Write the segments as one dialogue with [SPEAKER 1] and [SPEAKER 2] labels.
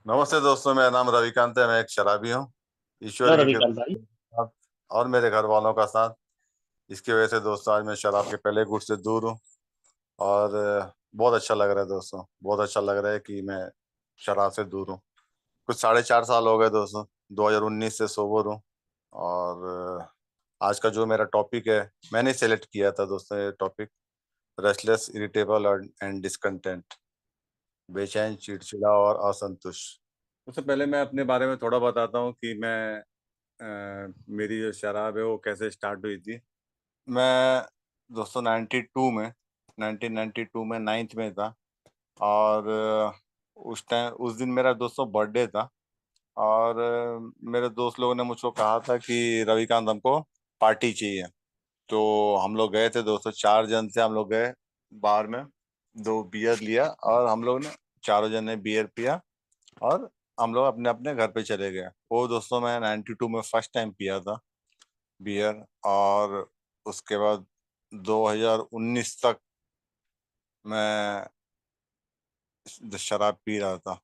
[SPEAKER 1] नमस्ते दोस्तों, मेरा नाम रविकांत है। मैं एक शराबी हूँ। ईश्वर
[SPEAKER 2] हेलो
[SPEAKER 1] की
[SPEAKER 2] रविकांत भाई।
[SPEAKER 1] कृपा और मेरे घर वालों का साथ, इसकी वजह से दोस्तों आज मैं शराब के पहले गुट से दूर हूँ। और बहुत अच्छा लग रहा है दोस्तों, बहुत अच्छा लग रहा है कि मैं शराब से दूर हूँ। कुछ 4.5 साल हो गए दोस्तों, 2019 से सोबर हूँ। और आज का जो मेरा टॉपिक है, मैंने सेलेक्ट किया था दोस्तों ये topic, restless, irritable and discontent, बेचैन, चिड़चिड़ा और असंतुष्ट। सबसे पहले मैं अपने बारे में थोड़ा बताता हूँ कि मेरी जो शराब है वो कैसे स्टार्ट हुई थी। मैं दोस्तों 1992 में नाइन्थ में था। और उस टाइम उस दिन मेरा दोस्तों बर्थडे था। और मेरे दोस्त लोगों ने मुझको कहा था कि रविकांत, हमको पार्टी चाहिए। तो हम लोग गए थे दोस्तों, 4 जन से हम लोग गए बार में। 2 बियर लिया और हम लोग ने चारों जन ने बियर पिया। और हम लोग अपने अपने घर पे चले गए। वो दोस्तों मैं 92 में फर्स्ट टाइम पिया था बियर। और उसके बाद 2019 तक मैं शराब पी रहा था।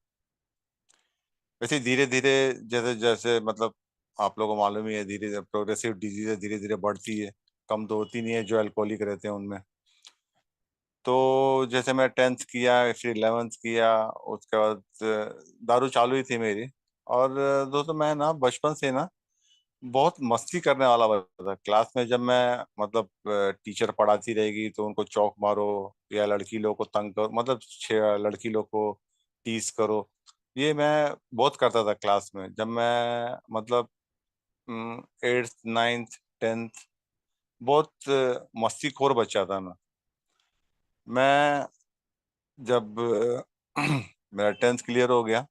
[SPEAKER 1] वैसे धीरे धीरे, जैसे जैसे मतलब आप लोगों को मालूम ही है, धीरे धीरे प्रोग्रेसिव डिजीज धीरे धीरे बढ़ती है। कम तो होती नहीं है जो अल्कोहलिक रहते हैं उनमें। तो जैसे मैं 10th किया, फिर 11th किया, उसके बाद दारू चालू ही थी मेरी। और दोस्तों मैं ना बचपन से ना बहुत मस्ती करने वाला बच्चा था। क्लास में जब मैं मतलब टीचर पढ़ाती रहेगी तो उनको चौक मारो, या लड़की लोग को तंग करो, मतलब लड़की लोग को टीज करो। ये मैं बहुत करता था क्लास में, जब मैं मतलब 8th 9th 10th। बहुत मस्तीखोर बच्चा था मैं। जब मेरा 10th क्लियर हो गया,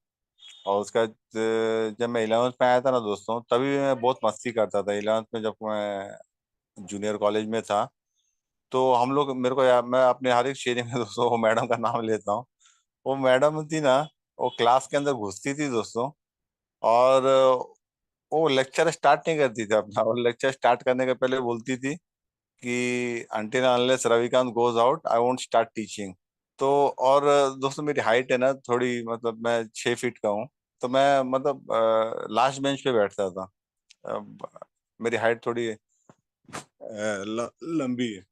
[SPEAKER 1] और उसका जब मैं 11th में आया था ना दोस्तों, तभी मैं बहुत मस्ती करता था। 11th में जब मैं जूनियर कॉलेज में था, तो हम लोग, मेरे को यार, मैं अपने हर एक शेरी में दोस्तों वो मैडम का नाम लेता हूँ। वो मैडम थी ना, वो क्लास के अंदर घुसती थी दोस्तों। और वो लेक्चर स्टार्ट नहीं करती थी अपना। वो लेक्चर स्टार्ट करने के पहले बोलती थी कि until unless Ravikant goes out I won't start teaching. तो और दोस्तों मेरी हाइट है ना थोड़ी, मतलब मैं 6 फीट का हूँ। तो मैं मतलब लास्ट बेंच पे बैठता था। मेरी हाइट थोड़ी लंबी है।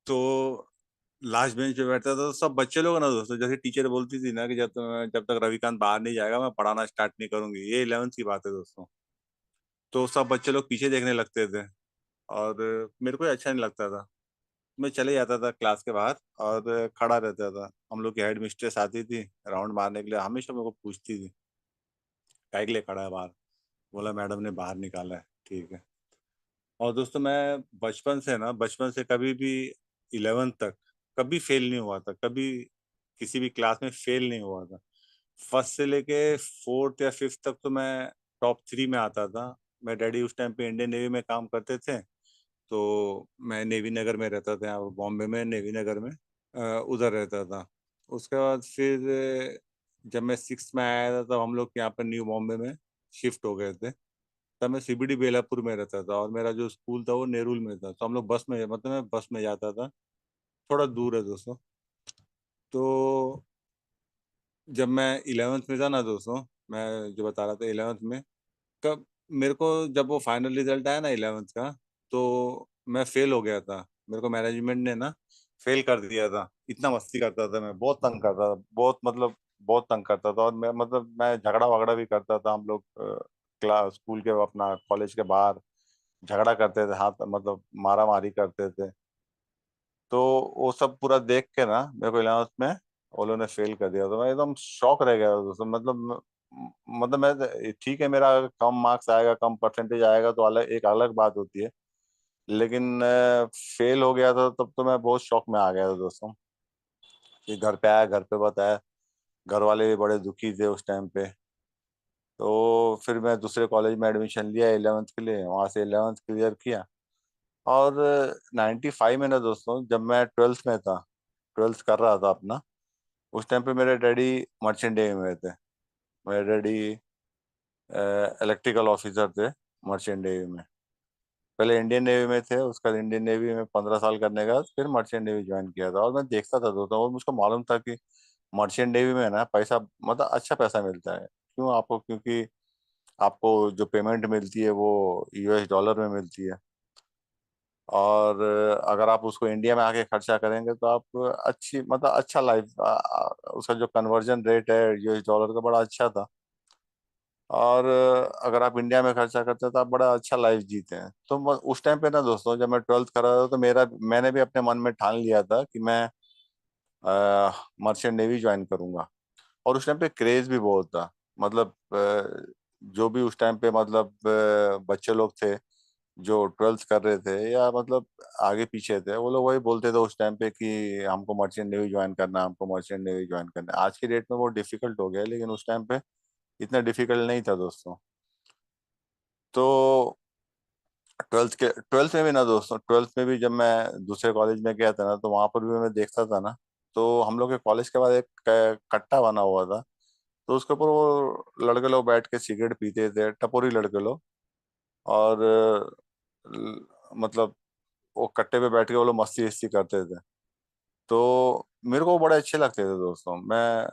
[SPEAKER 1] तो लास्ट बेंच पे बैठता था, तो सब बच्चे लोग ना दोस्तों, जैसे टीचर बोलती थी ना कि जब तक रविकांत बाहर नहीं जाएगा मैं पढ़ाना स्टार्ट नहीं करूंगी। ये 11th की बात है दोस्तों। तो सब बच्चे लोग पीछे देखने लगते थे। और मेरे को अच्छा नहीं लगता था। मैं चले जाता था क्लास के बाहर और खड़ा रहता था। हम लोग की हेड मिस्ट्रेस आती थी राउंड मारने के लिए, हमेशा मेरे को पूछती थी काहे के लिए खड़ा है बाहर। बोला मैडम ने बाहर निकाला है। ठीक है। और दोस्तों मैं बचपन से कभी भी 11th तक कभी फेल नहीं हुआ था। कभी किसी भी क्लास में फेल नहीं हुआ था। फर्स्ट से लेके 4th या 5th तक तो मैं टॉप 3 में आता था। मेरे डैडी उस टाइम पे इंडियन नेवी में काम करते थे। तो मैं नेवी नगर में रहता था, यहाँ बॉम्बे में नेवी नगर में उधर रहता था। उसके बाद फिर जब मैं 6th में आया था तब हम लोग यहाँ पर न्यू बॉम्बे में शिफ्ट हो गए थे। तब मैं सीबीडी बेलापुर में रहता था, और मेरा जो स्कूल था वो नेरुल में था। तो हम लोग बस में, मतलब मैं बस में जाता था। थोड़ा दूर है दोस्तों। तो जब मैं 11th में था ना दोस्तों, मैं जो बता रहा था 11th में, कब मेरे को जब वो फाइनल रिजल्ट आया ना 11th का, तो मैं फेल हो गया था। मेरे को मैनेजमेंट ने ना फेल कर दिया था। इतना मस्ती करता था मैं, बहुत तंग करता था, बहुत मतलब बहुत तंग करता था। और मैं मतलब मैं झगड़ा वगड़ा भी करता था। हम लोग क्लास स्कूल के, अपना कॉलेज के बाहर झगड़ा करते थे, हाथ मतलब मारा मारी करते थे। तो वो सब पूरा देख के ना मेरे को 11th में वो लोगों ने फेल कर दिया। तो मैं एकदम शॉक रह गया दोस्तों। मतलब मैं, ठीक है मेरा कम मार्क्स आएगा, कम परसेंटेज आएगा तो अलग, एक अलग बात होती है। लेकिन फेल हो गया था तब तो मैं बहुत शौक में आ गया था दोस्तों। फिर घर पे आया, घर पे बताया। घर वाले भी बड़े दुखी थे उस टाइम पे। तो फिर मैं दूसरे कॉलेज में एडमिशन लिया 11th के लिए, वहां से 11th क्लियर किया। और 95 में ना दोस्तों, जब मैं 12th में था, 12th कर रहा था अपना, उस टाइम पे मेरे डैडी मर्चेंट नेवी में थे। मेरे डैडी इलेक्ट्रिकल ऑफिसर थे मर्चेंट नेवी में। पहले इंडियन नेवी में थे, उसका इंडियन नेवी में 15 साल करने के बाद फिर मर्चेंट नेवी ज्वाइन किया था। और मैं देखता था दोस्तों, और मुझको मालूम था कि मर्चेंट नेवी में ना पैसा, मतलब अच्छा पैसा मिलता है। क्यों आपको? क्योंकि आपको जो पेमेंट मिलती है वो यूएस डॉलर में मिलती है। और अगर आप उसको इंडिया में आके खर्चा करेंगे तो आप अच्छी मतलब अच्छा लाइफ, उसका जो कन्वर्जन रेट है यूएस डॉलर का बड़ा अच्छा था। और अगर आप इंडिया में खर्चा करते हैं तो आप बड़ा अच्छा लाइफ जीते हैं। तो उस टाइम पे ना दोस्तों, जब मैं 12th कर रहा था तो मैंने भी अपने मन में ठान लिया था कि मैं मर्चेंट नेवी ज्वाइन करूंगा। और उस टाइम पे क्रेज भी बहुत था। मतलब जो भी उस टाइम पे मतलब बच्चे लोग थे जो 12th कर रहे थे या मतलब आगे पीछे थे, वो लोग वही बोलते थे उस टाइम पे कि हमको मर्चेंट नेवी ज्वाइन करना, हमको मर्चेंट नेवी ज्वाइन करना। आज की डेट में वो डिफिकल्ट हो गया है, लेकिन उस टाइम पे इतना डिफिकल्ट नहीं था दोस्तों। तो ट्वेल्थ में भी ना दोस्तों, ट्वेल्थ में भी जब मैं दूसरे कॉलेज में गया था ना, तो वहां पर भी मैं देखता था ना। तो हम लोग के कॉलेज के बाद एक कट्टा बना हुआ था। तो उसके ऊपर वो लड़के लोग बैठ के सिगरेट पीते थे, टपोरी लड़के लोग। और मतलब वो कट्टे पे बैठ के वो लोग मस्ती वस्ती करते थे। तो मेरे को वो बड़े अच्छे लगते थे दोस्तों। मैं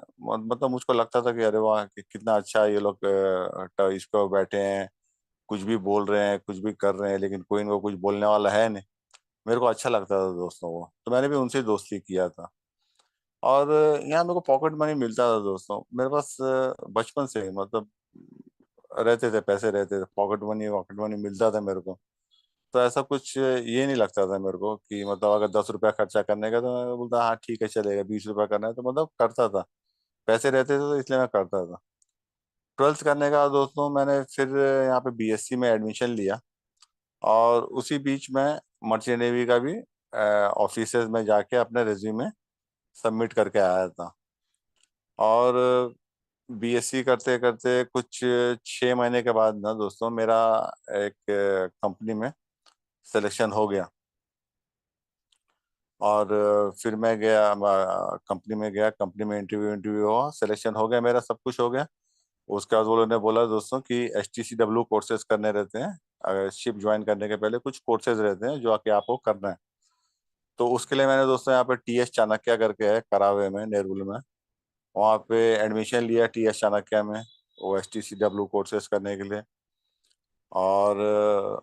[SPEAKER 1] मतलब मुझको लगता था कि अरे वाह कितना अच्छा ये लोग इस पे बैठे हैं, कुछ भी बोल रहे हैं, कुछ भी कर रहे हैं, लेकिन कोई इनको कुछ बोलने वाला है नहीं। मेरे को अच्छा लगता था दोस्तों वो, तो मैंने भी उनसे दोस्ती किया था। और यहाँ मेरे को पॉकेट मनी मिलता था दोस्तों, मेरे पास बचपन से ही मतलब रहते थे, पैसे रहते थे, पॉकेट मनी मिलता था मेरे को। तो ऐसा कुछ ये नहीं लगता था मेरे को कि मतलब अगर 10 रुपया खर्चा करने का तो मैं बोलता हाँ ठीक है चलेगा, 20 रुपया करना है तो मतलब करता था। पैसे रहते थे तो इसलिए मैं करता था। 12th करने का दोस्तों मैंने फिर यहाँ पे बीएससी में एडमिशन लिया। और उसी बीच में मर्चेंट नेवी का भी ऑफिस में जाके अपने रिज्यूमे सबमिट करके आया था। और बीएससी करते करते कुछ 6 महीने के बाद ना दोस्तों मेरा एक कंपनी में सिलेक्शन हो गया। और फिर मैं गया कंपनी में गया, कंपनी में इंटरव्यू इंटरव्यू हुआ, सिलेक्शन हो गया, मेरा सब कुछ हो गया। उसके बाद वो लोगों ने बोला दोस्तों कि HTCW कोर्सेज करने रहते हैं, अगर शिप ज्वाइन करने के पहले कुछ कोर्सेज रहते हैं जो आके आपको करना है। तो उसके लिए मैंने दोस्तों यहाँ पे TS चाणक्य करके है करावे में, नेरुल में, वहाँ पे एडमिशन लिया TS चाणक्य में, वो HTCW कोर्सेज करने के लिए। और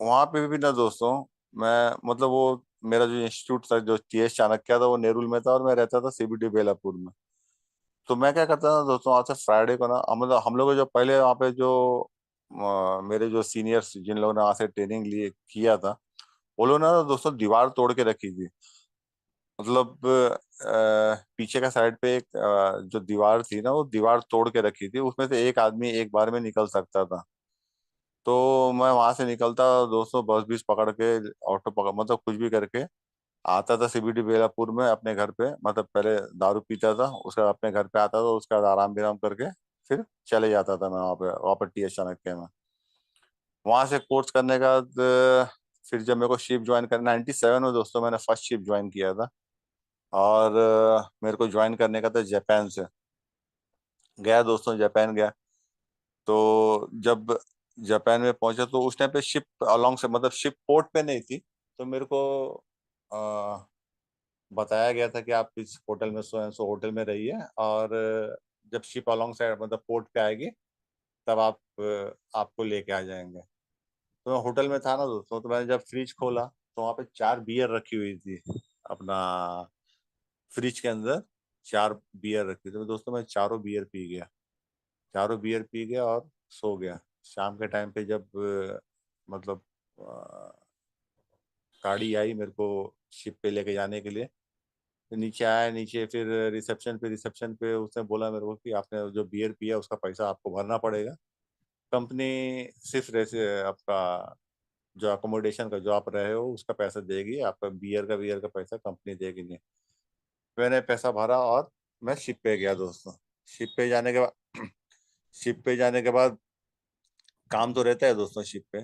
[SPEAKER 1] वहाँ पे भी ना दोस्तों मैं मतलब वो मेरा जो इंस्टीट्यूट था जो TS चाणक्य था वो नेरुल में था, और मैं रहता था CBD बेलापुर में। तो मैं क्या करता था दोस्तों, आज से फ्राइडे को ना हम लोग जो पहले वहाँ पे जो मेरे जो सीनियर्स जिन लोगों ने वहाँ से ट्रेनिंग लिए किया था, वो लोग ना दोस्तों दीवार तोड़ के रखी थी। मतलब पीछे का साइड पे एक जो दीवार थी ना, वो दीवार तोड़ के रखी थी, उसमें से एक आदमी एक बार में निकल सकता था। तो मैं वहां से निकलता दोस्तों, बस बीस पकड़ के, ऑटो पकड़ मतलब कुछ भी करके आता था CBD बेलापुर में अपने घर पे। मतलब पहले दारू पीता था, उसके बाद अपने घर पे आता था, उसके बाद आराम विराम करके फिर चले जाता था मैं वहाँ पर TS चाणक्य में। वहां से कोर्स करने का बाद फिर जब मेरे को शिप ज्वाइन करना 97 में दोस्तों, मैंने फर्स्ट शिप ज्वाइन किया था। और मेरे को ज्वाइन करने का था जापान से। गया दोस्तों, जापान गया। तो जब जापान में पहुंचा तो उस टाइम पे शिप अलोंग से मतलब शिप पोर्ट पे नहीं थी। तो मेरे को अ, बताया गया था कि आप इस होटल में सो सो होटल में रहिए, और जब शिप अलोंग से मतलब पोर्ट पे आएगी तब आपको लेके आ जाएंगे। तो मैं होटल में था ना दोस्तों, तो मैंने जब फ्रिज खोला तो वहाँ पे 4 बियर रखी हुई थी अपना फ्रिज के अंदर। 4 बियर रखी थी तो दोस्तों मैं चारों बियर पी गया। चारों बियर पी गया और सो गया। शाम के टाइम पे जब मतलब गाड़ी आई मेरे को शिप पे लेके जाने के लिए, तो नीचे आया, नीचे फिर रिसेप्शन पे उसने बोला मेरे को कि आपने जो बियर पिया उसका पैसा आपको भरना पड़ेगा। कंपनी सिर्फ वैसे आपका जो अकोमोडेशन का जो आप रहे हो उसका पैसा देगी, आपका बियर का पैसा कंपनी देगी नहीं। मैंने पैसा भरा और मैं शिप पे गया दोस्तों। शिप पे जाने के बाद शिप पे जाने के बाद काम तो रहता है दोस्तों शिप पे।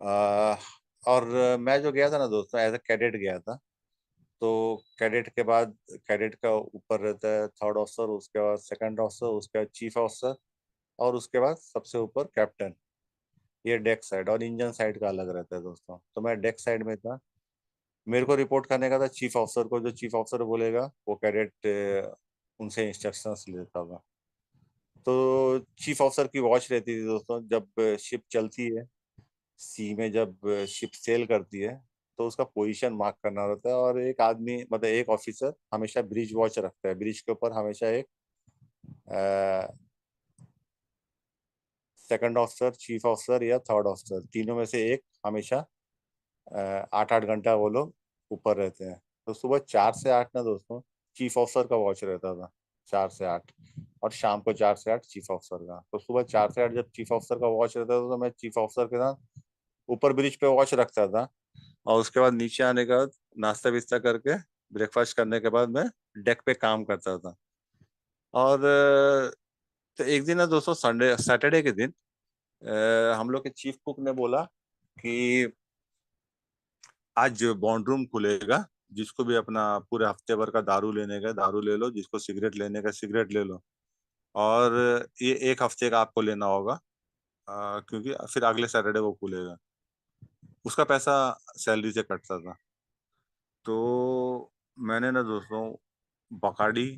[SPEAKER 1] आ, और मैं जो गया था ना दोस्तों एज ए कैडेट गया था। तो कैडेट के बाद कैडेट का ऊपर रहता है थर्ड ऑफिसर, उसके बाद सेकंड ऑफिसर, उसके बाद चीफ ऑफिसर, और उसके बाद सबसे ऊपर कैप्टन। ये डेक साइड और इंजन साइड का अलग रहता है दोस्तों। तो मैं डेक साइड में था। मेरे को रिपोर्ट करने का था चीफ ऑफिसर को, जो चीफ ऑफिसर बोलेगा वो कैडेट उनसे इंस्ट्रक्शंस लेता था। तो चीफ ऑफिसर की वॉच रहती थी दोस्तों, जब शिप चलती है सी में, जब शिप सेल करती है तो उसका पोजीशन मार्क करना रहता है। और एक आदमी मतलब एक ऑफिसर हमेशा ब्रिज वॉच रखता है, ब्रिज के ऊपर हमेशा एक सेकंड ऑफिसर, चीफ ऑफिसर या थर्ड ऑफिसर, तीनों में से एक हमेशा 8-8 घंटा वो लोग ऊपर रहते हैं। तो सुबह 4 से 8 ना दोस्तों चीफ ऑफिसर का वॉच रहता था, 4 से 8। और शाम को 4 से 8 चीफ ऑफिसर का। तो सुबह 4 से 8 जब चीफ ऑफिसर का वॉच रहता था तो मैं चीफ ऑफिसर के साथ ऊपर ब्रिज पे वॉच रखता था। और उसके बाद नीचे आने के बाद नाश्ता विस्ता करके ब्रेकफास्ट करने के बाद मैं डेक पे काम करता था। और तो एक दिन ना दोस्तों संडे सैटरडे के दिन हम लोग के चीफ कुक ने बोला कि आज बॉन्ड रूम खुलेगा, जिसको भी अपना पूरे हफ्ते भर का दारू लेने का दारू ले लो, जिसको सिगरेट लेने का सिगरेट ले लो। और ये एक हफ्ते का आपको लेना होगा, क्योंकि फिर अगले सैटरडे वो खुलेगा। उसका पैसा सैलरी से कटता था। तो मैंने ना दोस्तों बकाडी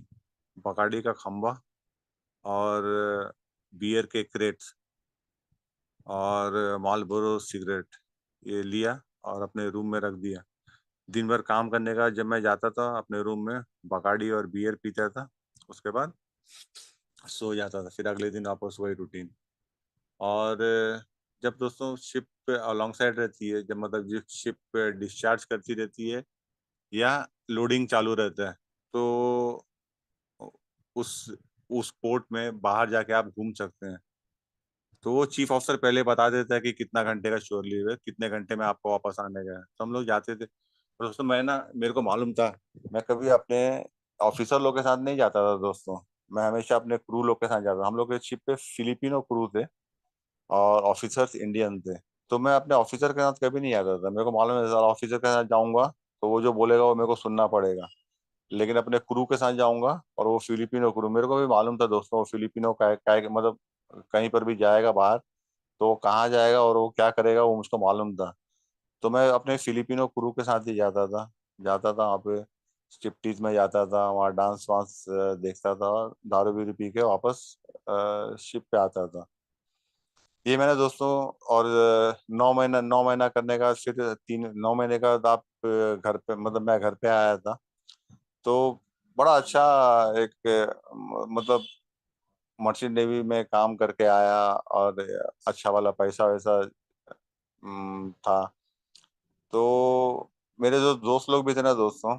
[SPEAKER 1] बकाडी का खंबा और बियर के क्रेट्स और मालबोरो सिगरेट ये लिया और अपने रूम में रख दिया। दिन भर काम करने का जब मैं जाता था अपने रूम में, बकाडी और बियर पीता था, उसके बाद सो जाता था। फिर अगले दिन वापस वही रूटीन। और जब दोस्तों शिप अलॉन्ग साइड रहती है, जब मतलब जिस शिप डिस्चार्ज करती रहती है या लोडिंग चालू रहता है, तो उस उस पोर्ट में बाहर जाके आप घूम सकते हैं। तो वो चीफ ऑफिसर पहले बता देता है कि कितना घंटे का श्योर लीव है, कितने घंटे में आपको वापस आने का है। तो हम लोग जाते थे। और दोस्तों मैं ना, मेरे को मालूम था, मैं कभी अपने ऑफिसर लोग के साथ नहीं जाता था दोस्तों। मैं हमेशा अपने क्रू लोग के साथ जाता था। हम लोग के शिप पे फिलिपिनो क्रू थे और ऑफिसर्स इंडियन थे। तो मैं अपने ऑफिसर के साथ कभी नहीं आता था। मेरे को मालूम है सारा ऑफिसर के साथ जाऊंगा तो वो जो बोलेगा वो मेरे को सुनना पड़ेगा। लेकिन अपने क्रू के साथ जाऊंगा, और वो फिलिपिनो क्रू, मेरे को भी मालूम था दोस्तों वो फिलिपिनो का मतलब कहीं पर भी जाएगा बाहर तो वो कहाँ जाएगा और वो क्या करेगा वो मुझको मालूम था। तो मैं अपने फिलिपिनो क्रू के साथ ही जाता था वहाँ पे स्ट्रिप्टीज में जाता था, वहाँ डांस वांस देखता था, और दारू बीरू पी के वापस शिप पे आता था। ये मैंने दोस्तों। और 9 महीना करने का, फिर 9 महीने का बाद आप घर पे मतलब मैं घर पे आया था। तो बड़ा अच्छा एक मतलब मर्चेंट नेवी में काम करके आया, और अच्छा वाला पैसा वैसा था। तो मेरे जो दोस्त लोग भी थे ना दोस्तों,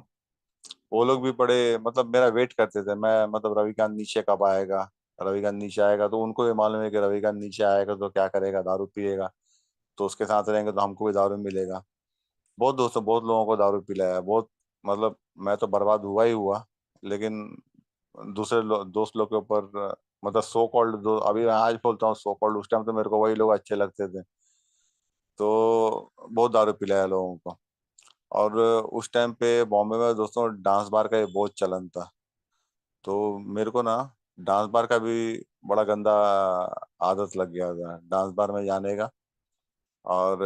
[SPEAKER 1] वो लोग भी बड़े मतलब मेरा वेट करते थे। मैं मतलब रविकांत नीचे कब आएगा, रविकांत नीचे आएगा। तो उनको भी मालूम है कि रविकांत नीचे आएगा तो क्या करेगा, दारू पिएगा। तो उसके साथ रहेंगे तो हमको भी दारू मिलेगा। बहुत दोस्तों, बहुत लोगों को दारू पिलाया, बहुत मतलब मैं तो बर्बाद हुआ ही हुआ। लेकिन दोस्त लोग के ऊपर मतलब सो कॉल्ड दो, अभी मैं आज बोलता हूँ सो कॉल्ड, उस टाइम तो मेरे को वही लोग अच्छे लगते थे। तो बहुत दारू पिलाया लोगों को। और उस टाइम पे बॉम्बे में दोस्तों डांस बार का ये बहुत चलन था। तो मेरे को ना डांस बार का भी बड़ा गंदा आदत लग गया था, डांस बार में जाने का और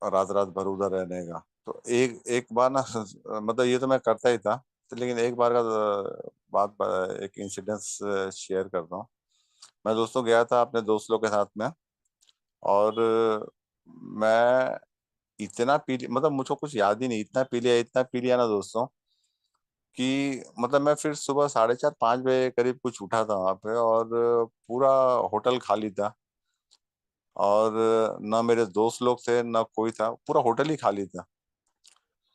[SPEAKER 1] रात रात भर उधर रहने का। तो एक एक बार ना मतलब ये तो मैं करता ही था। तो लेकिन एक बार का एक इंसिडेंस शेयर करता हूँ। मैं दोस्तों गया था अपने दोस्त लोग के साथ में। और मैं इतना मतलब मुझको कुछ याद ही नहीं, इतना पी लिया ना दोस्तों कि मतलब मैं फिर सुबह 4:30-5 बजे करीब कुछ उठा था वहां पे, और पूरा होटल खाली था। और ना मेरे दोस्त लोग थे ना कोई था, पूरा होटल ही खाली था।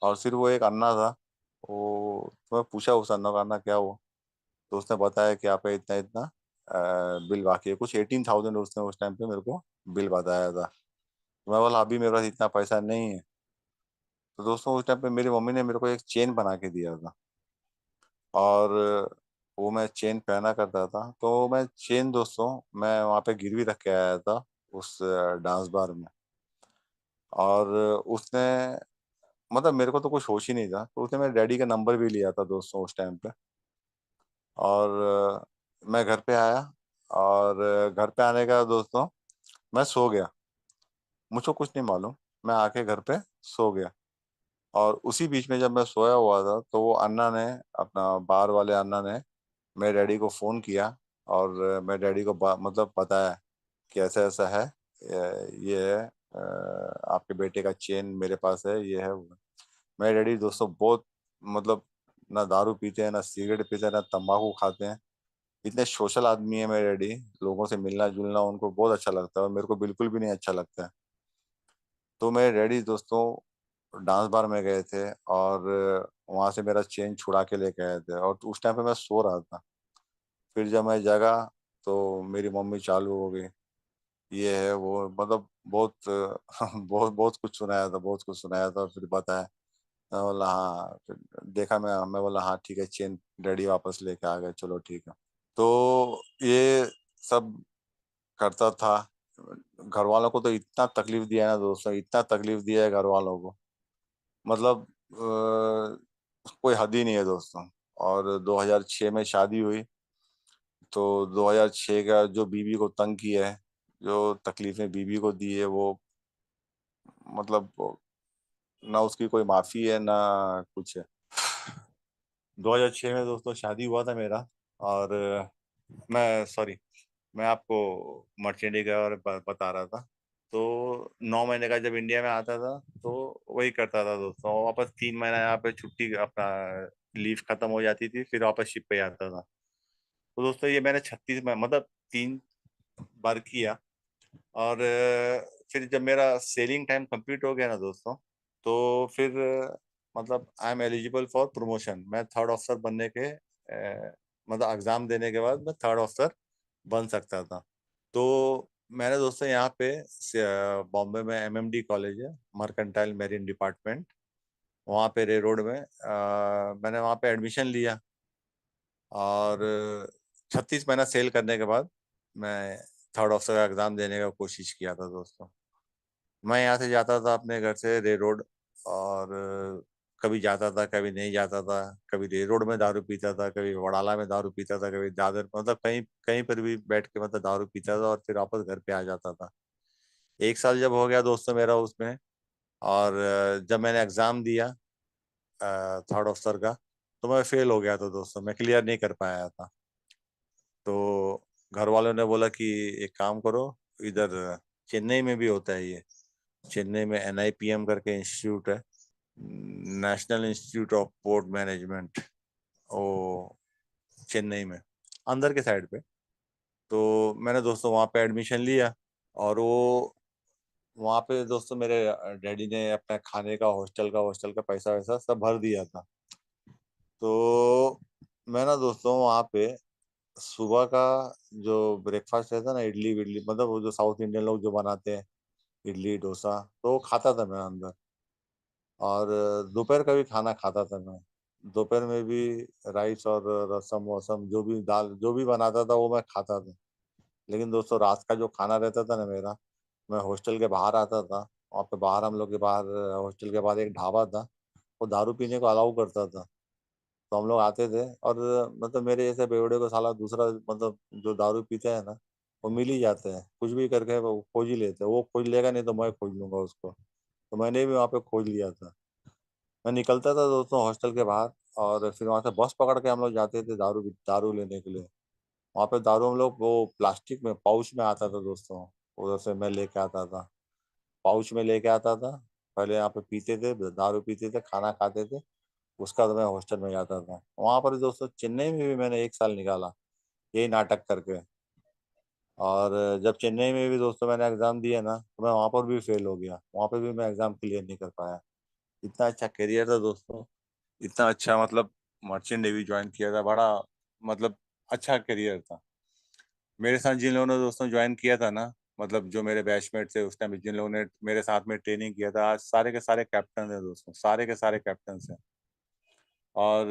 [SPEAKER 1] और सिर्फ वो एक अन्ना था। वो तो मैं पूछा उस अन्ना का, अन्ना क्या हुआ? तो उसने बताया कि आप इतना इतना बिल बाकी है, कुछ 18,000 उसने उस टाइम पे मेरे को बिल बताया था। तो मैं बोला अभी मेरे पास इतना पैसा नहीं है। तो दोस्तों उस टाइम पे मेरी मम्मी ने मेरे को एक चेन बना के दिया था। और वो मैं चेन पहना करता था। तो मैं चेन दोस्तों मैं वहाँ पे गिरवी रख के आया था उस डांस बार में। और उसने मतलब मेरे को तो कुछ होश ही नहीं था, तो उसने मेरे डैडी का नंबर भी लिया था दोस्तों उस टाइम पे। और मैं घर पे आया। और घर पे आने का दोस्तों मैं सो गया, मुझको कुछ नहीं मालूम। मैं आके घर पे सो गया। और उसी बीच में जब मैं सोया हुआ था तो वो अन्ना ने, अपना बार वाले अन्ना ने मेरे डैडी को फोन किया और मेरे डैडी को मतलब बताया कि ऐसा ऐसा है, ये है, आपके बेटे का चेन मेरे पास है, ये है वो है। मेरे डैडी दोस्तों बहुत मतलब ना दारू पीते हैं, ना सिगरेट पीते हैं, ना तंबाकू खाते हैं। इतने सोशल आदमी है मेरे डैडी। लोगों से मिलना जुलना उनको बहुत अच्छा लगता है और मेरे को बिल्कुल भी नहीं अच्छा लगता है। तो मेरे डैडी दोस्तों डांस बार में गए थे और वहां से मेरा चेन छुड़ा के लेके आए थे, और उस टाइम पे मैं सो रहा था। फिर जब मैं जगा तो मेरी मम्मी चालू हो गई, ये है वो, मतलब बहुत बहुत बहुत कुछ सुनाया था, बहुत कुछ सुनाया था। फिर बताया। मैं बोला हाँ, फिर देखा, मैं बोला हाँ ठीक है, चेन डैडी वापस लेके आ गए, चलो ठीक है। तो ये सब करता था। घर वालों को तो इतना तकलीफ दिया है ना दोस्तों, इतना तकलीफ दिया है घर वालों को, मतलब कोई हद ही नहीं है दोस्तों। और 2006 में शादी हुई, तो 2006 का जो बीवी को तंग किया है, जो तकलीफें बीवी को दी है, वो मतलब ना उसकी कोई माफी है ना कुछ है। 2006 में दोस्तों शादी हुआ था मेरा। और मैं सॉरी, मैं आपको मर्चेंडी का और बता रहा था। तो 9 महीने का जब इंडिया में आता था तो वही करता था दोस्तों, वापस 3 महीना यहाँ पे छुट्टी अपना लीव खत्म हो जाती थी, फिर वापस शिप पे आता था। तो दोस्तों ये मैंने 36 में मतलब 3 बार किया। और फिर जब मेरा सेलिंग टाइम कंप्लीट हो गया ना दोस्तों, तो फिर मतलब I am eligible for promotion. मैं थर्ड ऑफिसर बनने के मतलब एग्जाम देने के बाद मैं थर्ड ऑफिसर बन सकता था। तो मैंने दोस्तों यहाँ पे बॉम्बे में एमएमडी कॉलेज है, मर्केंटाइल मेरीन डिपार्टमेंट, वहाँ पे रे रोड में मैंने वहाँ पे एडमिशन लिया। और 36 महीना सेल करने के बाद मैं थर्ड ऑफिसर का एग्जाम देने का कोशिश किया था दोस्तों। मैं यहाँ से जाता था अपने घर से रे रोड, और कभी जाता था कभी नहीं जाता था। कभी रे रोड में दारू पीता था, कभी वडाला में दारू पीता था, कभी दादर, मतलब कहीं कहीं पर भी बैठ के मतलब दारू पीता था, और फिर वापस घर पे आ जाता था। 1 साल जब हो गया दोस्तों मेरा उसमें, और जब मैंने एग्जाम दिया थर्ड ऑफिसर का, तो मैं फेल हो गया था दोस्तों, मैं क्लियर नहीं कर पाया था। तो घर वालों ने बोला कि एक काम करो, इधर चेन्नई में भी होता है ये, चेन्नई में एनआईपीएम करके इंस्टीट्यूट है, national institute of port management, ओ चेन्नई में अंदर के साइड पे। तो मैंने दोस्तों वहाँ पे एडमिशन लिया, और वो वहाँ पे दोस्तों मेरे डैडी ने अपना खाने का, हॉस्टल का पैसा वैसा सब भर दिया था। तो मैं ना दोस्तों वहाँ पे सुबह का जो ब्रेकफास्ट रहता है ना, इडली विडली, मतलब वो जो साउथ इंडियन लोग जो बनाते हैं, इडली डोसा, तो वो खाता था मैं अंदर। और दोपहर का भी खाना खाता था मैं। दोपहर में भी राइस और रसम वसम, जो भी दाल जो भी बनाता था वो मैं खाता था। लेकिन दोस्तों रात का जो खाना रहता था ना मेरा, मैं हॉस्टल के बाहर आता था। वहाँ पे बाहर, हम लोग के बाहर हॉस्टल के बाहर एक ढाबा था, वो दारू पीने को अलाउ करता था। तो हम लोग आते थे, और मतलब मेरे जैसे बेवड़े को साला दूसरा मतलब जो दारू पीते हैं ना, वो मिल ही जाते हैं, कुछ भी करके वो खोज ही लेते हैं। वो खोज लेगा नहीं तो मैं खोज लूंगा उसको। तो मैंने भी वहाँ पे खोज लिया था। मैं निकलता था दोस्तों हॉस्टल के बाहर, और फिर वहां से बस पकड़ के हम लोग जाते थे दारू दारू लेने के लिए। वहां पे दारू हम लोग वो प्लास्टिक में पाउच में आता था दोस्तों, उधर से मैं लेके आता था, पाउच में लेके आता था। पहले यहाँ पे पीते थे, दारू पीते थे, खाना खाते थे, उसका बाद मैं हॉस्टल में जाता था। वहां पर दोस्तों चेन्नई में भी मैंने 1 साल निकाला, यही नाटक करके। और जब चेन्नई में भी दोस्तों मैंने एग्जाम दिया ना, तो मैं वहां पर भी फेल हो गया, वहां पर भी मैं एग्जाम क्लियर नहीं कर पाया। इतना अच्छा करियर था दोस्तों, इतना अच्छा, मतलब मर्चेंट नेवी ज्वाइन किया था, बड़ा मतलब अच्छा करियर था। मेरे साथ जिन लोगों ने दोस्तों ज्वाइन किया था ना, मतलब जो मेरे बैचमेट थे उस टाइम, जिन लोगों ने मेरे साथ में ट्रेनिंग किया था, आज सारे के सारे कैप्टन हैं दोस्तों, सारे के सारे कैप्टन हैं। और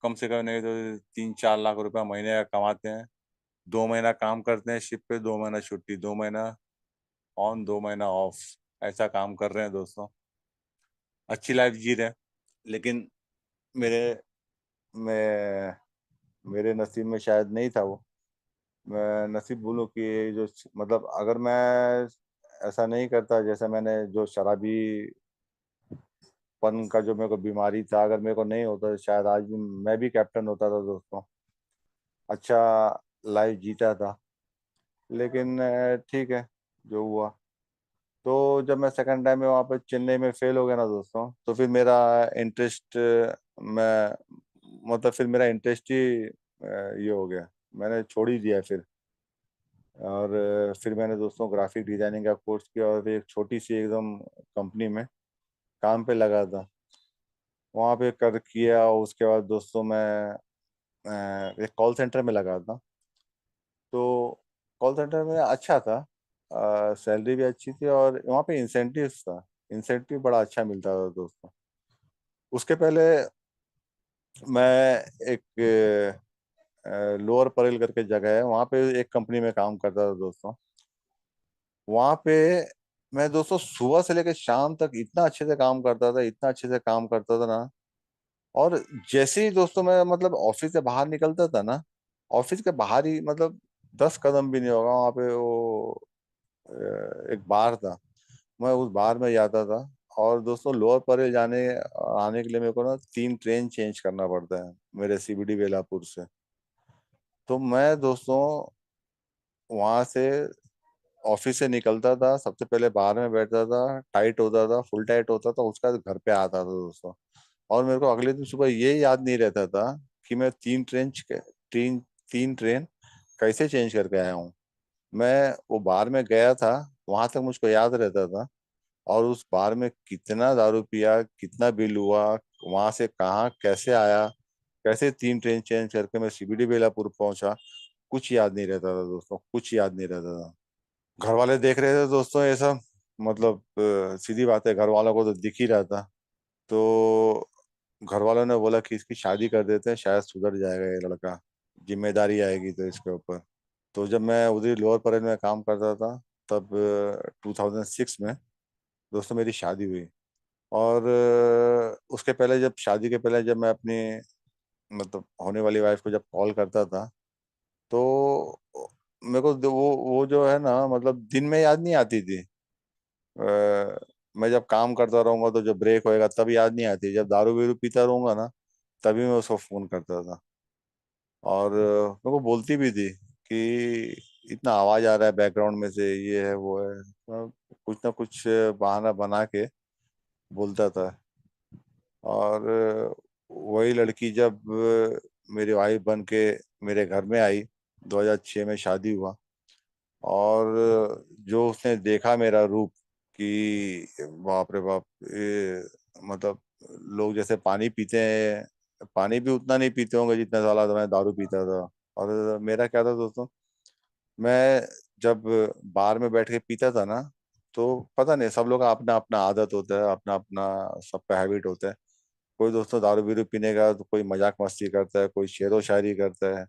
[SPEAKER 1] कम से कम नहीं तो 3-4 लाख रुपया महीने का कमाते हैं। 2 महीना काम करते हैं शिप पे, 2 महीना छुट्टी, 2 महीना ऑन, 2 महीना ऑफ, ऐसा काम कर रहे हैं दोस्तों। अच्छी लाइफ जी रहे हैं। लेकिन मेरे मैं मेरे नसीब में शायद नहीं था वो। मैं नसीब बोलूं कि जो मतलब अगर मैं ऐसा नहीं करता, जैसे मैंने जो शराबी पन का जो मेरे को बीमारी था, अगर मेरे को नहीं होता तो शायद आज भी मैं भी कैप्टन होता था दोस्तों। अच्छा,
[SPEAKER 2] लाइफ जीता था। लेकिन ठीक है, जो हुआ। तो जब मैं सेकंड टाइम में वहाँ पे चेन्नई में फेल हो गया ना दोस्तों, तो फिर मेरा इंटरेस्ट, मैं मतलब फिर मेरा इंटरेस्ट ही ये हो गया, मैंने छोड़ ही दिया फिर। और फिर मैंने दोस्तों ग्राफिक डिजाइनिंग का कोर्स किया और फिर एक छोटी सी एकदम कंपनी में काम पे लगा था। वहाँ पे कर किया, उसके बाद दोस्तों मैं एक कॉल सेंटर में लगा था। तो कॉल सेंटर में अच्छा था, सैलरी भी अच्छी थी और वहाँ पे इंसेंटिव्स था। इंसेंटिव बड़ा अच्छा मिलता था दोस्तों। उसके पहले मैं एक लोअर परेल करके जगह है, वहाँ पे एक कंपनी में काम करता था दोस्तों। वहाँ पे मैं दोस्तों सुबह से लेकर शाम तक इतना अच्छे से काम करता था, इतना अच्छे से काम करता था ना। और जैसे ही दोस्तों मैं मतलब ऑफिस से बाहर निकलता था ना, ऑफिस के बाहर ही मतलब 10 कदम भी नहीं होगा, वहाँ पे वो एक बार था। मैं उस बार में जाता था। और दोस्तों लोअर परेल जाने आने के लिए मेरे को ना 3 ट्रेन चेंज करना पड़ता है मेरे सीबीडी बेलापुर से। तो मैं दोस्तों वहां से ऑफिस से निकलता था, सबसे पहले बाहर में बैठता था, टाइट होता था, फुल टाइट होता था, उसका घर पे आता था दोस्तों। और मेरे को अगले दिन सुबह ये याद नहीं रहता था कि मैं 3 ट्रेन कैसे चेंज करके आया हूँ। मैं वो बार में गया था, वहां तक मुझको याद रहता था। और उस बार में कितना दारू पिया, कितना बिल हुआ, वहां से कहाँ कैसे आया, कैसे 3 ट्रेन चेंज करके मैं सीबीडी बेलापुर पहुंचा, कुछ याद नहीं रहता था दोस्तों, कुछ याद नहीं रहता था। घर वाले देख रहे थे दोस्तों ये सब, मतलब सीधी बात है, घर वालों को तो दिख ही रहा था। तो घर वालों ने बोला कि इसकी शादी कर देते हैं, शायद सुधर जाएगा ये लड़का, जिम्मेदारी आएगी तो इसके ऊपर। तो जब मैं उधर लोअर परेल में काम करता था, तब 2006 में दोस्तों मेरी शादी हुई। और उसके पहले, जब शादी के पहले, जब मैं अपनी मतलब होने वाली वाइफ को जब कॉल करता था, तो मेरे को वो जो है ना, मतलब दिन में याद नहीं आती थी। मैं जब काम करता रहूंगा तो जब ब्रेक होएगा तब याद नहीं आती, जब दारू बीरू पीता रहूंगा ना, तभी मैं उसको फोन करता था। और मेरे को बोलती भी थी कि इतना आवाज आ रहा है बैकग्राउंड में से, ये है वो है, कुछ ना कुछ बहाना बना के बोलता था। और वही लड़की जब मेरी वाइफ बन के मेरे घर में आई, 2006 में शादी हुआ। और जो उसने देखा मेरा रूप, कि बाप रे बाप, ये मतलब लोग जैसे पानी पीते हैं, पानी भी उतना नहीं पीते होंगे जितना साला मैं दारू पीता था। और मेरा क्या था दोस्तों, मैं जब बार में बैठ के पीता था ना, तो पता नहीं, सब लोग का अपना अपना आदत होता है, अपना अपना सबका हैबिट होता है। कोई दोस्तों दारू बीरू पीने का तो कोई मजाक मस्ती करता है, कोई शेरो शायरी करता है,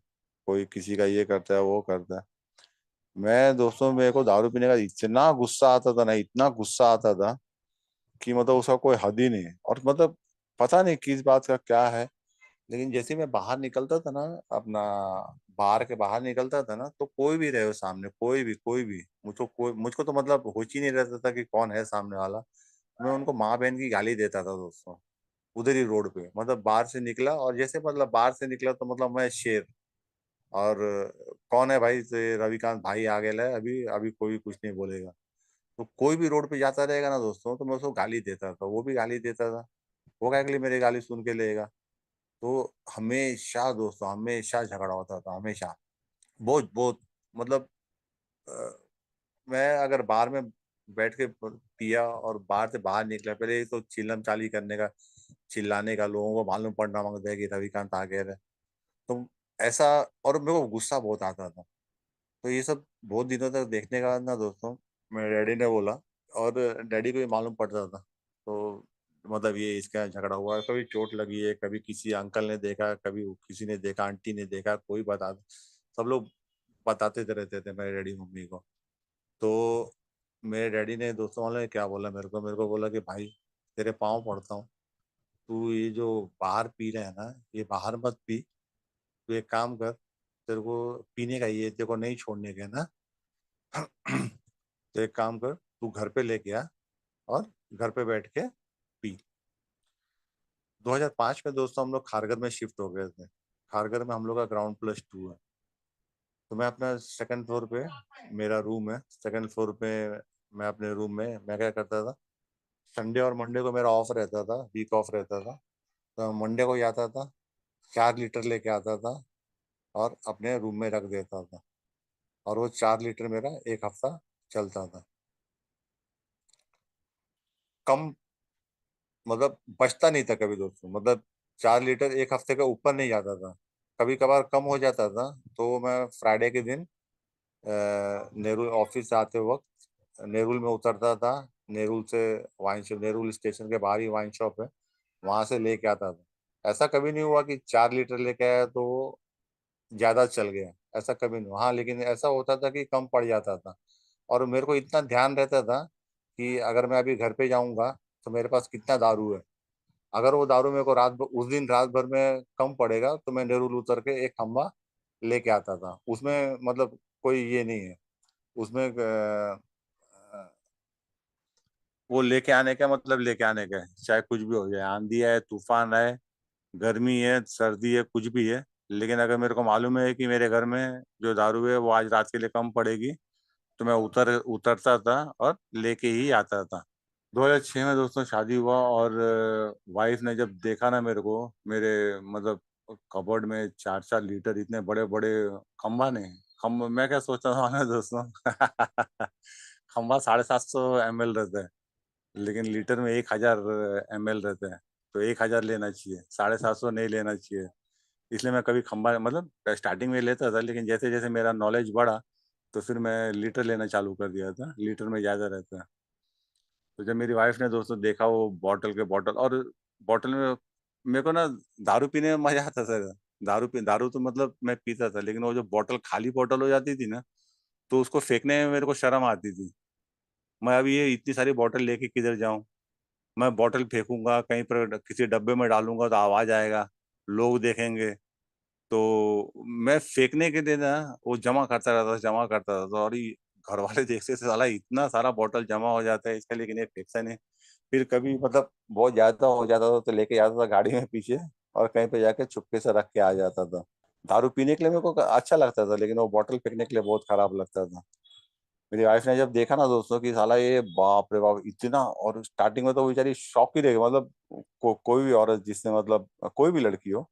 [SPEAKER 2] कोई किसी का ये करता है वो करता है। मैं दोस्तों, मेरे को दारू पीने का इतना गुस्सा आता था ना, इतना गुस्सा आता था कि मतलब उसका कोई हद ही नहीं है। और मतलब पता नहीं किस बात का क्या है, लेकिन जैसे ही मैं बाहर निकलता था ना, अपना बाहर के बाहर निकलता था ना, तो कोई भी रहे हो सामने, कोई भी मुझको तो मतलब होश ही नहीं रहता था कि कौन है सामने वाला। मैं उनको माँ बहन की गाली देता था दोस्तों, उधर ही रोड पे। मतलब बाहर से निकला, और जैसे मतलब बाहर से निकला तो मतलब मैं शेर। और कौन है भाई, से रविकांत भाई आ गया है, अभी अभी कोई कुछ नहीं बोलेगा। तो कोई भी रोड पे जाता रहेगा ना दोस्तों, तो मैं उसको गाली देता था, वो भी गाली देता था। वो क्या के लिए मेरी गाली सुन के लेगा। तो हमेशा दोस्तों, हमेशा झगड़ा होता था, हमेशा। बहुत बहुत मतलब अ, मैं अगर बाहर में बैठ के पिया और बाहर से बाहर निकला, पहले तो चिल्लम चाली करने का, चिल्लाने का, लोगों को मालूम पड़ना मांगता है कि रविकांत आ गया है। तो ऐसा, और मेरे को गुस्सा बहुत आता था। तो ये सब बहुत दिनों तक देखने के बाद ना दोस्तों, मेरे डैडी ने बोला, और डैडी को भी मालूम पड़ता था। तो मतलब ये इसका यहाँ झगड़ा हुआ है, कभी चोट लगी है, कभी किसी अंकल ने देखा, कभी किसी ने देखा, आंटी ने देखा, कोई बता, सब लोग बताते थे रहते थे मेरे डैडी मम्मी को। तो मेरे डैडी ने दोस्तों वाले ने क्या बोला मेरे को बोला कि भाई, तेरे पाँव पड़ता हूँ, तू ये जो बाहर पी रहे है ना, ये बाहर मत पी। तू एक काम कर, तेरे को पीने का, ये तेरे को नहीं छोड़ने का है ना, तो एक काम कर, तू घर पे लेके आ और घर पे बैठ के पी। 2005 में दोस्तों हम लोग खारगर में शिफ्ट हो गए थे। खारगर में हम लोग का ग्राउंड +2 है। तो मैं अपना सेकंड फ्लोर पे, मेरा रूम है सेकंड फ्लोर पे। मैं अपने रूम में मैं क्या करता था, संडे और मंडे को मेरा ऑफ रहता था, वीक ऑफ रहता था। तो मंडे को ही आता था, 4 लीटर लेके आता था और अपने रूम में रख देता था। और वो 4 लीटर मेरा एक हफ्ता चलता था। कम मतलब बचता नहीं था कभी दोस्तों, मतलब 4 लीटर एक हफ्ते का ऊपर नहीं जाता था। कभी कभार कम हो जाता था, तो मैं फ्राइडे के दिन नेहरू ऑफिस से आते वक्त नेरुल में उतरता था। नेरुल से वाइन शॉप, नेरुल स्टेशन के बाहर ही वाइन शॉप है, वहां से लेके आता था। ऐसा कभी नहीं हुआ कि 4 लीटर लेके आया तो वो ज्यादा चल गया, ऐसा कभी नहीं हुआ। हाँ, लेकिन ऐसा होता था कि कम पड़ जाता था। और मेरे को इतना ध्यान रहता था कि अगर मैं अभी घर पे जाऊंगा तो मेरे पास कितना दारू है। अगर वो दारू मेरे को उस दिन रात भर में कम पड़ेगा तो मैं नेरुल उतर के एक खंबा लेके आता था। उसमें मतलब कोई ये नहीं है उसमें, वो लेके आने का मतलब लेके आने का है, चाहे कुछ भी हो जाए, आंधी है, तूफान है, गर्मी है, सर्दी है, कुछ भी है। लेकिन अगर मेरे को मालूम है कि मेरे घर में जो दारू है वो आज रात के लिए कम पड़ेगी, तो मैं उतरता था और लेके ही आता था। 2006 में दोस्तों शादी हुआ, और वाइफ ने जब देखा ना मेरे को, मेरे मतलब कबर्ड में 4-4 लीटर इतने बड़े बड़े खम्बा ने, खम मैं क्या सोचता था ना दोस्तों खम्बा 750 ml रहता है, लेकिन लीटर में 1000 ml रहते हैं। तो 1000 लेना चाहिए, 750 नहीं लेना चाहिए। इसलिए मैं कभी खंबा मतलब स्टार्टिंग में लेता था, लेकिन जैसे जैसे मेरा नॉलेज बढ़ा तो फिर मैं लीटर लेना चालू कर दिया था, लीटर में ज्यादा रहता है। तो जब मेरी वाइफ ने दोस्तों देखा वो बॉटल के बॉटल, और बॉटल में, मेरे को ना दारू पीने में मजा आता था। दारू तो मतलब मैं पीता था, लेकिन वो जो बॉटल खाली बॉटल हो जाती थी ना, तो उसको फेंकने में मेरे को शर्म आती थी। मैं अभी ये इतनी सारी बॉटल लेके किधर जाऊं? मैं बॉटल फेंकूंगा कहीं पर, किसी डब्बे में डालूंगा तो आवाज आएगा, लोग देखेंगे। तो मैं फेंकने के लिए ना वो जमा करता था, तो और ये घर वाले देखते थे, साला इतना सारा बॉटल जमा हो जाता है इसका, लेकिन ये फेंकता नहीं। फिर कभी मतलब बहुत ज्यादा हो जाता था तो लेके जाता था गाड़ी में पीछे, और कहीं पे जाके चुपके से रख के आ जाता था। दारू पीने के लिए मेरे को अच्छा लगता था, लेकिन वो बॉटल फेंकने के लिए बहुत खराब लगता था। मेरी वाइफ ने जब देखा ना दोस्तों कि साला ये बाप रे बाप इतना, और स्टार्टिंग में तो वो बेचारी शॉक ही रह गई। मतलब कोई भी औरत जिसने मतलब कोई भी लड़की हो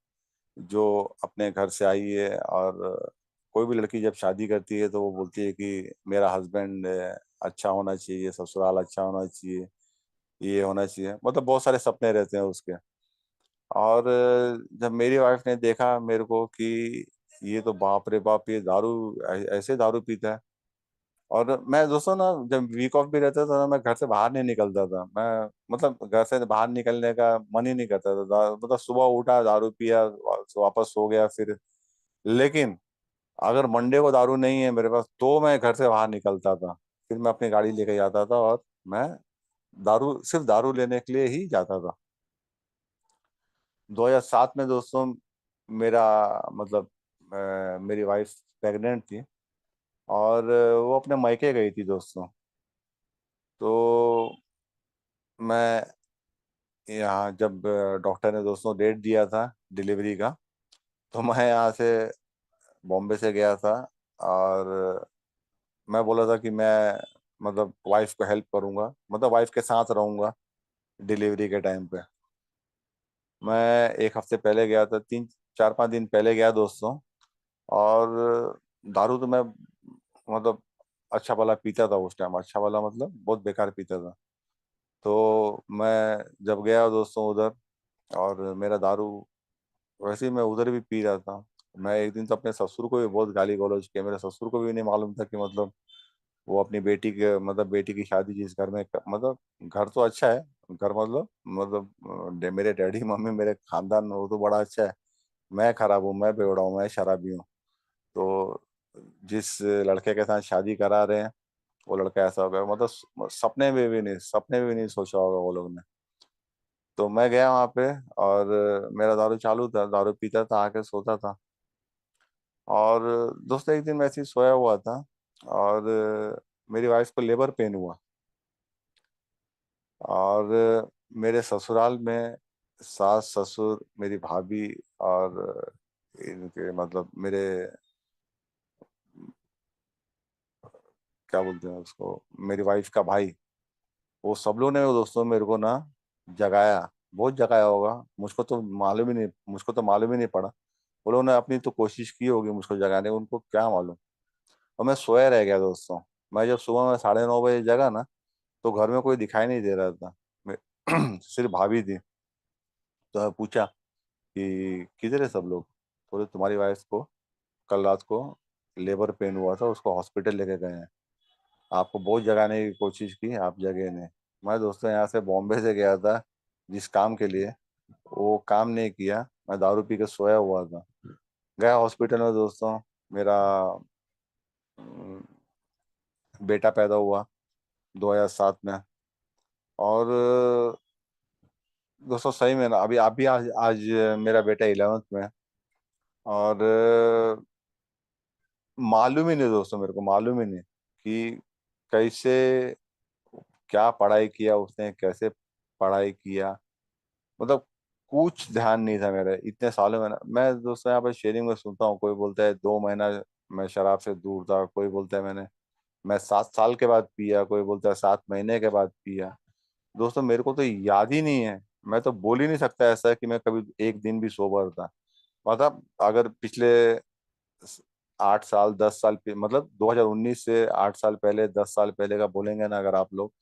[SPEAKER 2] जो अपने घर से आई है, और कोई भी लड़की जब शादी करती है तो वो बोलती है कि मेरा हस्बैंड अच्छा होना चाहिए, ससुराल अच्छा होना चाहिए, ये होना चाहिए, मतलब बहुत सारे सपने रहते हैं उसके। और जब मेरी वाइफ ने देखा मेरे को कि ये तो बाप रे बाप, ये दारू ऐसे दारू पीता है। और मैं दोस्तों ना, जब वीक ऑफ भी रहता था ना, मैं घर से बाहर नहीं निकलता था। मैं मतलब घर से बाहर निकलने का मन ही नहीं करता था। मतलब सुबह उठा, दारू पिया, वापस सो गया फिर। लेकिन अगर मंडे को दारू नहीं है मेरे पास तो मैं घर से बाहर निकलता था। फिर मैं अपनी गाड़ी लेके जाता था और मैं दारू, सिर्फ दारू लेने के लिए ही जाता था। 2007 में दोस्तों मेरा मतलब मेरी वाइफ प्रेग्नेंट थी, और वो अपने मायके गई थी दोस्तों। तो मैं यहाँ जब डॉक्टर ने दोस्तों डेट दिया था डिलीवरी का, तो मैं यहाँ से बॉम्बे से गया था। और मैं बोला था कि मैं मतलब वाइफ को हेल्प करूंगा, मतलब वाइफ के साथ रहूंगा डिलीवरी के टाइम पे। मैं एक हफ्ते पहले गया था, 3-4-5 दिन पहले गया दोस्तों। और दारू तो मैं मतलब अच्छा वाला पीता था उस टाइम, अच्छा वाला मतलब बहुत बेकार पीता था। तो मैं जब गया दोस्तों उधर, और मेरा दारू, वैसे ही मैं उधर भी पी रहा था। मैं एक दिन तो अपने ससुर को भी बहुत गाली गलौज किया। मेरे ससुर को भी नहीं मालूम था कि मतलब वो अपनी बेटी के मतलब बेटी की शादी जिस घर में मतलब, घर तो अच्छा है, घर मतलब मेरे डैडी मम्मी मेरे खानदान वो तो बड़ा अच्छा है। मैं खराब हूँ, मैं बेवड़ा हूँ, मैं शराबी हूँ। तो जिस लड़के के साथ शादी करा रहे हैं वो लड़का ऐसा होगा, मतलब सपने में भी नहीं सोचा होगा वो लोग ने। तो मैं गया वहां पे, और मेरा दारू चालू था, दारू पीता था, आके सोता था। और दोस्तों एक दिन मैं ऐसे ही सोया हुआ था, और मेरी वाइफ को लेबर पेन हुआ। और मेरे ससुराल में सास ससुर, मेरी भाभी, और इनके मतलब मेरे क्या बोलते हैं उसको, मेरी वाइफ का भाई, वो सब लोग ने दोस्तों मेरे को ना जगाया, बहुत जगाया होगा। मुझको तो मालूम ही नहीं पड़ा। वो लोगों ने अपनी तो कोशिश की होगी मुझको जगाने, उनको क्या मालूम। और मैं सोया रह गया दोस्तों। मैं जब सुबह में 9:30 बजे जगा ना, तो घर में कोई दिखाई नहीं दे रहा था। सिर्फ भाभी थी। तो मैं पूछा कि किधर है सब लोग। बोले तुम्हारी वाइफ को कल रात को लेबर पेन हुआ था, उसको हॉस्पिटल लेके गए हैं। आपको बहुत जगाने की कोशिश की, आप जगे नहीं। मैं दोस्तों यहाँ से बॉम्बे से गया था जिस काम के लिए, वो काम नहीं किया। मैं दारू पी के सोया हुआ था। गया हॉस्पिटल में दोस्तों। मेरा अम, बेटा पैदा हुआ 2007 में। और दोस्तों सही में ना, अभी आज मेरा बेटा 11th में है। और मालूम ही नहीं दोस्तों, मेरे को मालूम ही नहीं कि कैसे, क्या पढ़ाई किया उसने, कैसे पढ़ाई किया। मतलब कुछ ध्यान नहीं था मेरे इतने सालों में ना। मैं दोस्तों यहाँ पे शेयरिंग में सुनता हूँ, कोई बोलता है 2 महीना मैं शराब से दूर था, कोई बोलता है मैं 7 साल के बाद पिया, कोई बोलता है 7 महीने के बाद पिया। दोस्तों मेरे को तो याद ही नहीं है। मैं तो बोल ही नहीं सकता ऐसा कि मैं कभी एक दिन भी सोबर था। मतलब अगर पिछले 8 साल 10 साल मतलब 2019 से 8 साल पहले 10 साल पहले का बोलेंगे ना अगर आप लोग,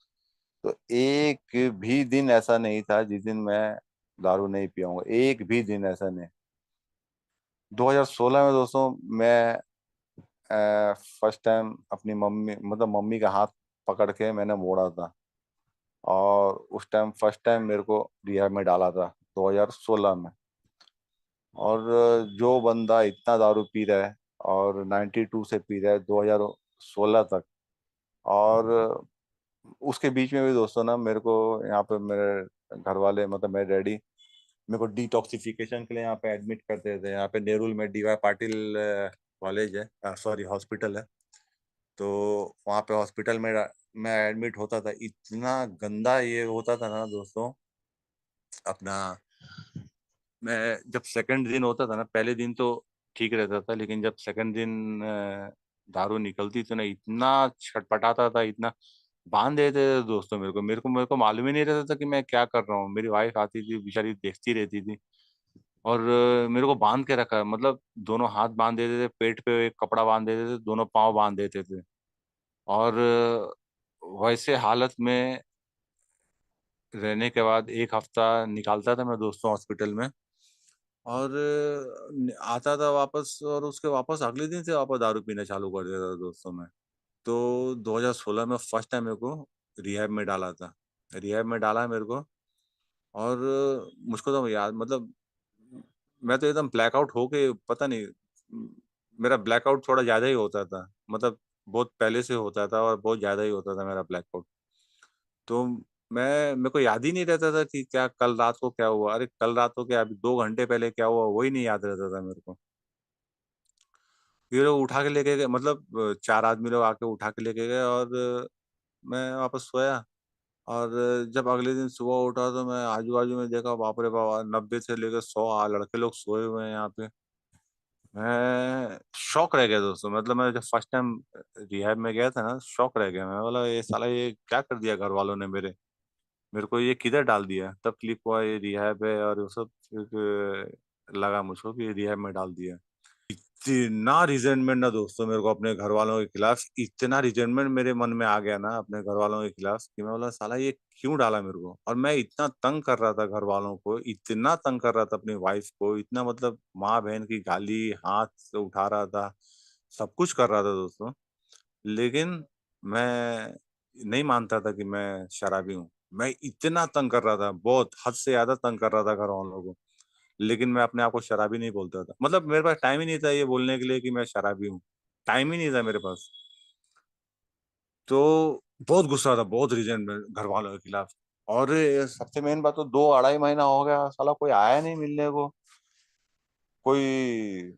[SPEAKER 2] तो एक भी दिन ऐसा नहीं था जिस दिन मैं दारू नहीं पिया हूँ, एक भी दिन ऐसा नहीं। 2016 में दोस्तों मैं फर्स्ट टाइम अपनी मम्मी मतलब मम्मी का हाथ पकड़ के मैंने मोड़ा था। और उस टाइम फर्स्ट टाइम मेरे को रिहैब में डाला था 2016 में। और जो बंदा इतना दारू पी रहा है और 92 से पी रहा है 2016 तक। और उसके बीच में भी दोस्तों ना मेरे को यहाँ पे मेरे घर वाले मतलब मेरे डैडी मेरे को डिटॉक्सिफिकेशन के लिए यहाँ पे एडमिट करते थे। यहाँ पे नेरुल में DY पाटिल कॉलेज है, सॉरी हॉस्पिटल है। तो वहाँ पे हॉस्पिटल में मैं एडमिट होता था। इतना गंदा ये होता था ना दोस्तों अपना। मैं जब सेकंड दिन होता था ना, पहले दिन तो ठीक रहता था, लेकिन जब सेकंड दिन दारू निकलती तो ना इतना छटपटाता था, इतना बांध देते थे दोस्तों। मेरे को मालूम ही नहीं रहता था कि मैं क्या कर रहा हूँ। मेरी वाइफ आती थी बेचारी, देखती रहती थी। और मेरे को बांध के रखा, मतलब दोनों हाथ बांध देते थे, पेट पे एक कपड़ा बांध देते थे, दोनों पाँव बांध देते थे। और वैसे हालत में रहने के बाद एक हफ्ता निकालता था मैं दोस्तों हॉस्पिटल में। और आता था वापस, और उसके वापस अगले दिन से वापस दारू पीना चालू कर देता था दोस्तों में। तो 2016 में फर्स्ट टाइम मेरे को रिहैब में डाला था। रिहैब में डाला मेरे को। और मुझको तो याद, मतलब मैं तो एकदम ब्लैकआउट होके, पता नहीं, मेरा ब्लैकआउट थोड़ा ज्यादा ही होता था, मतलब बहुत पहले से होता था और बहुत ज्यादा ही होता था मेरा ब्लैकआउट। तो मेरे को याद ही नहीं रहता था कि क्या कल रात को क्या हुआ, अरे कल रात को क्या, अभी 2 घंटे पहले क्या हुआ, वही नहीं याद रहता था मेरे को। ये लोग उठा के लेके गए, मतलब 4 आदमी लोग आके उठा के लेके गए। और मैं वापस सोया। और जब अगले दिन सुबह उठा तो मैं आजू बाजू में देखा, बाप रे बाप, 90 से लेकर 100 लड़के लोग सोए हुए हैं यहाँ पे। मैं शौक रह गया दोस्तों, मतलब मैं जब फर्स्ट टाइम रिहैब में गया था ना, शौक रह गया। मैं बोला ये साला ये क्या कर दिया घर वालों ने मेरे मेरे को ये किधर डाल दिया। तब क्लिक हुआ ये रिहैब है और वो सब। फिर लगा मुझको कि रिहैब में डाल दिया। इतना रिजेंटमेंट ना दोस्तों मेरे को अपने घर वालों के खिलाफ, इतना रिजेंटमेंट मेरे मन में आ गया ना अपने घर वालों के खिलाफ, कि मैं बोला साला ये क्यों डाला मेरे को। और मैं इतना तंग कर रहा था घर वालों को, इतना तंग कर रहा था अपनी वाइफ को, इतना मतलब माँ बहन की गाली हाथ से उठा रहा था, सब कुछ कर रहा था दोस्तों। लेकिन मैं नहीं मानता था कि मैं शराबी हूँ। मैं इतना तंग कर रहा था, बहुत हद से ज्यादा तंग कर रहा था घर वालों को। लेकिन मैं अपने आप को शराबी नहीं बोलता था, मतलब मेरे पास टाइम ही नहीं था ये बोलने के लिए कि मैं शराबी हूँ। टाइम ही नहीं था मेरे पास। तो बहुत गुस्सा था, बहुत रीजन में घर वालों के खिलाफ। और सबसे मेन बात तो 2 2.5 महीना हो गया साला कोई आया नहीं मिलने को। कोई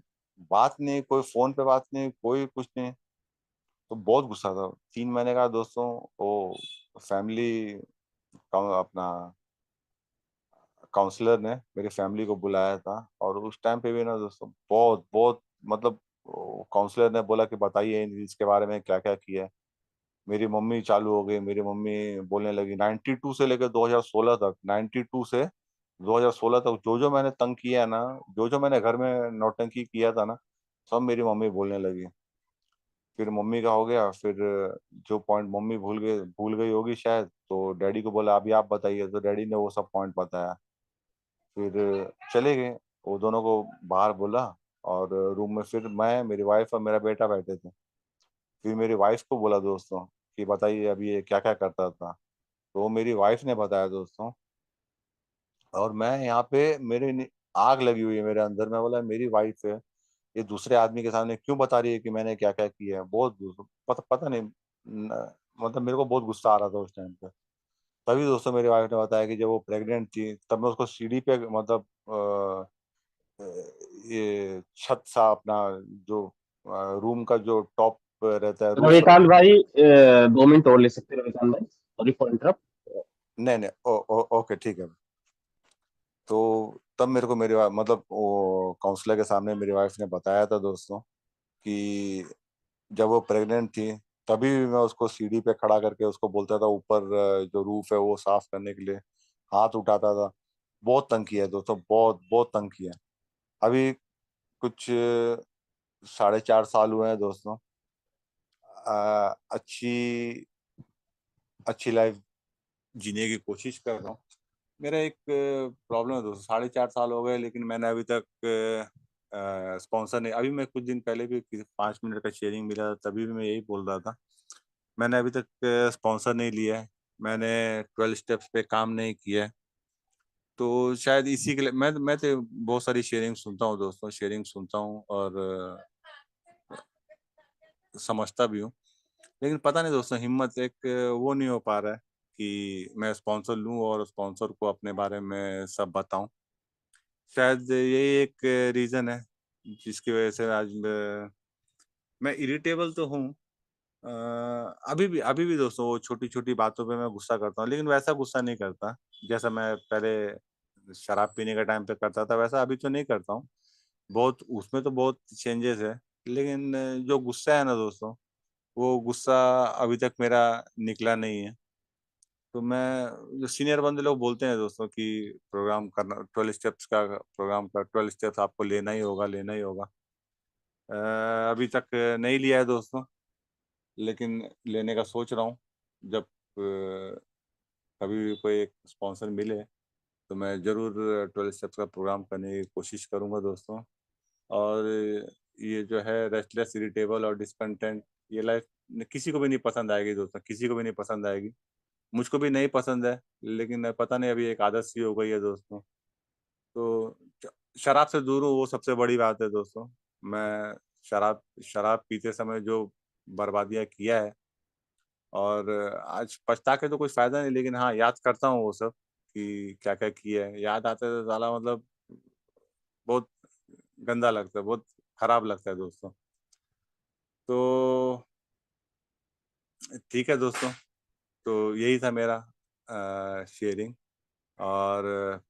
[SPEAKER 2] बात नहीं, कोई फोन पे बात नहीं, कोई कुछ नहीं। तो बहुत गुस्सा था। 3 महीने का दोस्तों वो फैमिली अपना काउंसलर ने मेरी फैमिली को बुलाया था। और उस टाइम पे भी ना दोस्तों बहुत बहुत मतलब काउंसलर ने बोला कि बताइए इसके बारे में क्या क्या किया है। मेरी मम्मी चालू हो गई, मेरी मम्मी बोलने लगी 92 से लेकर 2016 तक, 92 से 2016 तक जो जो मैंने तंग किया है ना, जो जो मैंने घर में नौटंकी किया था ना, सब मेरी मम्मी बोलने लगी। फिर मम्मी का हो गया, फिर जो पॉइंट मम्मी भूल गई होगी शायद, तो डैडी को बोला अभी आप बताइए, तो डैडी ने वो सब पॉइंट बताया। फिर चले गए, वो दोनों को बाहर बोला, और रूम में फिर मैं, मेरी वाइफ और मेरा बेटा बैठे थे। फिर मेरी वाइफ को बोला दोस्तों कि बताइए अभी ये क्या क्या करता था। तो मेरी वाइफ ने बताया दोस्तों, और मैं यहाँ पे आग लगी हुई है मेरे अंदर। मैं बोला मेरी वाइफ है, ये दूसरे आदमी के सामने क्यों बता रही है कि मैंने क्या क्या किया है। पता नहीं, मतलब मेरे को बहुत गुस्सा आ रहा था उस टाइम पे। तभी दोस्तों मेरी वाइफ ने बताया कि जब वो प्रेग्नेंट थी तब मैं उसको सीढ़ी पे, मतलब ये छत सा अपना, जो रूम का जो टॉप रहता है, रूफ
[SPEAKER 3] रविकांत
[SPEAKER 2] रहता है।
[SPEAKER 3] भाई 2 मिनट और ले सकते हैं रविकांत भाई, सॉरी फॉर इंटरप्ट।
[SPEAKER 2] नहीं नहीं, ओके ठीक है। तो तब मेरे को मतलब वो काउंसलर के सामने मेरी वाइफ ने बताया था दोस्तों कि जब वो प्रेग्नेंट थी तभी भी मैं उसको सीढ़ी पे खड़ा करके उसको बोलता था ऊपर, जो रूफ है वो साफ करने के लिए हाथ उठाता था। बहुत तंग किया है दोस्तों, बहुत बहुत तंग किया है। अभी कुछ 4.5 साल हुए हैं दोस्तों। अच्छी अच्छी लाइफ जीने की कोशिश कर रहा हूँ। मेरा एक प्रॉब्लम है दोस्तों, 4.5 साल हो गए लेकिन मैंने अभी तक स्पॉन्सर नहीं। अभी मैं कुछ दिन पहले भी 5 मिनट का शेयरिंग मिला था, तभी भी मैं यही बोल रहा था, मैंने अभी तक स्पॉन्सर नहीं लिया है। मैंने 12 स्टेप्स पे काम नहीं किया है। तो शायद इसी के लिए मैं तो बहुत सारी शेयरिंग सुनता हूँ दोस्तों, शेयरिंग सुनता हूँ और समझता भी हूँ। लेकिन पता नहीं दोस्तों, हिम्मत एक वो नहीं हो पा रहा है कि मैं स्पॉन्सर लूँ और स्पॉन्सर को अपने बारे में सब बताऊं। शायद यही एक रीजन है जिसकी वजह से आज मैं इरिटेबल तो हूँ। अभी भी दोस्तों वो छोटी छोटी बातों पे मैं गुस्सा करता हूँ, लेकिन वैसा गुस्सा नहीं करता जैसा मैं पहले शराब पीने के टाइम पे करता था, वैसा अभी तो नहीं करता हूँ। बहुत उसमें तो बहुत चेंजेस है, लेकिन जो गुस्सा है ना दोस्तों, वो गुस्सा अभी तक मेरा निकला नहीं है। तो मैं, जो सीनियर बंदे लोग बोलते हैं दोस्तों कि प्रोग्राम करना, 12 स्टेप्स का प्रोग्राम का 12 स्टेप्स आपको लेना ही होगा, लेना ही होगा। अभी तक नहीं लिया है दोस्तों, लेकिन लेने का सोच रहा हूँ। जब कभी भी कोई एक स्पॉन्सर मिले तो मैं जरूर 12 स्टेप्स का प्रोग्राम करने की कोशिश करूंगा दोस्तों। और ये जो है रेस्टलेस, इरिटेबल और डिसकंटेंट, ये लाइफ किसी को भी नहीं पसंद आएगी दोस्तों, किसी को भी नहीं पसंद आएगी। मुझको भी नहीं पसंद है, लेकिन पता नहीं अभी एक आदत सी हो गई है दोस्तों। तो शराब से दूर हूँ, वो सबसे बड़ी बात है दोस्तों। मैं शराब शराब पीते समय जो बर्बादियां किया है, और आज पछता के तो कुछ फायदा नहीं, लेकिन हाँ याद करता हूँ वो सब कि क्या क्या किया है। याद आते तो साला मतलब बहुत गंदा लगता है, बहुत खराब लगता है दोस्तों। तो ठीक है दोस्तों, तो यही था मेरा शेयरिंग। और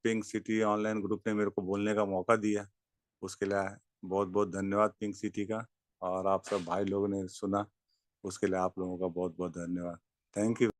[SPEAKER 2] पिंक सिटी ऑनलाइन ग्रुप ने मेरे को बोलने का मौका दिया, उसके लिए बहुत बहुत धन्यवाद पिंक सिटी का। और आप सब भाई लोगों ने सुना, उसके लिए आप लोगों का बहुत बहुत धन्यवाद। Thank you.